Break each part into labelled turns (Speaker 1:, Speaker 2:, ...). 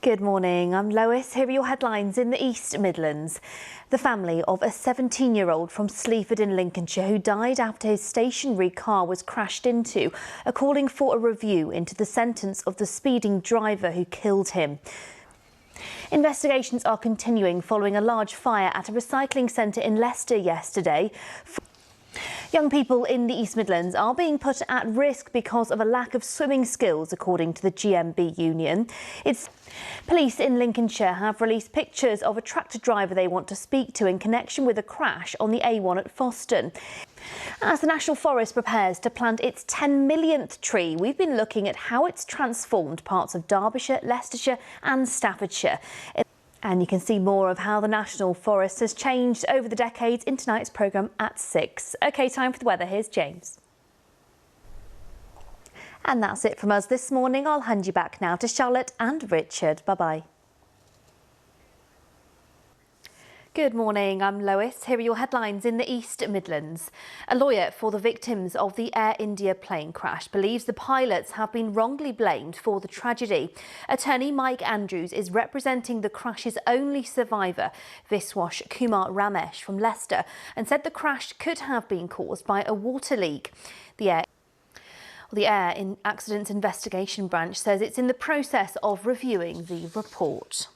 Speaker 1: Good morning, I'm Lois. Here are your headlines in the East Midlands. The family of a 17-year-old from Sleaford in Lincolnshire who died after his stationary car was crashed into are calling for a review into the sentence of the speeding driver who killed him. Investigations are continuing following a large fire at a recycling centre in Leicester yesterday. Young people in the East Midlands are being put at risk because of a lack of swimming skills, according to the GMB union. Police in Lincolnshire have released pictures of a tractor driver they want to speak to in connection with a crash on the A1 at Foston. As the National Forest prepares to plant its 10 millionth tree, we've been looking at how it's transformed parts of Derbyshire, Leicestershire and Staffordshire. And you can see more of how the National Forest has changed over the decades in tonight's programme at 6. OK, time for the weather. Here's James. And that's it from us this morning. I'll hand you back now to Charlotte and Richard. Bye-bye. Good morning, I'm Lois. Here are your headlines in the East Midlands. A lawyer for the victims of the Air India plane crash believes the pilots have been wrongly blamed for the tragedy. Attorney Mike Andrews is representing the crash's only survivor, Viswash Kumar Ramesh from Leicester, and said the crash could have been caused by a water leak. The Air Accidents Investigation Branch says it's in the process of reviewing the report.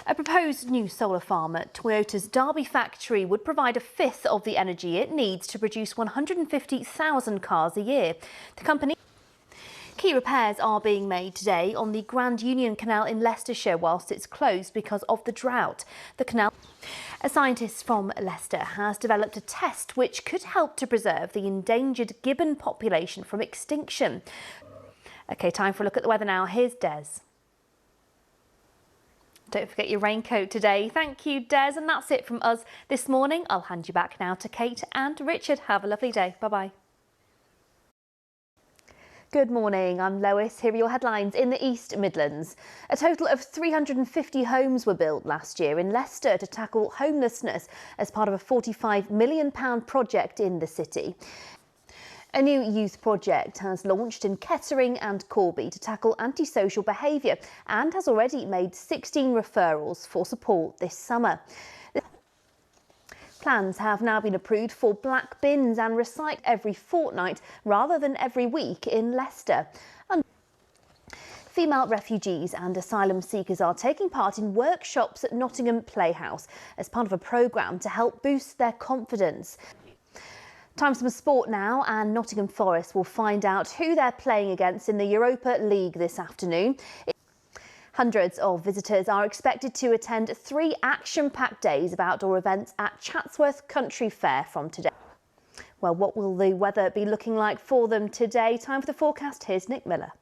Speaker 1: A proposed new solar farm at Toyota's Derby factory would provide a fifth of the energy it needs to produce 150,000 cars a year. The company. Key repairs are being made today on the Grand Union Canal in Leicestershire whilst it's closed because of the drought. The canal. A scientist from Leicester has developed a test which could help to preserve the endangered gibbon population from extinction. OK, time for a look at the weather now. Here's Des. Don't forget your raincoat today. Thank you, Des. And that's it from us this morning. I'll hand you back now to Kate and Richard. Have a lovely day. Bye-bye. Good morning, I'm Lois. Here are your headlines in the East Midlands. A total of 350 homes were built last year in Leicester to tackle homelessness as part of a £45 million project in the city. A new youth project has launched in Kettering and Corby to tackle antisocial behaviour and has already made 16 referrals for support this summer. Plans have now been approved for black bins and recycle every fortnight rather than every week in Leicester. Female refugees and asylum seekers are taking part in workshops at Nottingham Playhouse as part of a programme to help boost their confidence. Time for some sport now, and Nottingham Forest will find out who they're playing against in the Europa League this afternoon. Hundreds of visitors are expected to attend 3 action-packed days of outdoor events at Chatsworth Country Fair from today. Well, what will the weather be looking like for them today? Time for the forecast. Here's Nick Miller.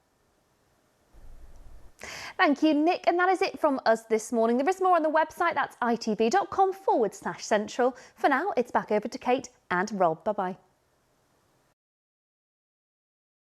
Speaker 1: Thank you, Nick. And that is it from us this morning. There is more on the website. That's itv.com/central. For now, it's back over to Kate and Rob. Bye-bye.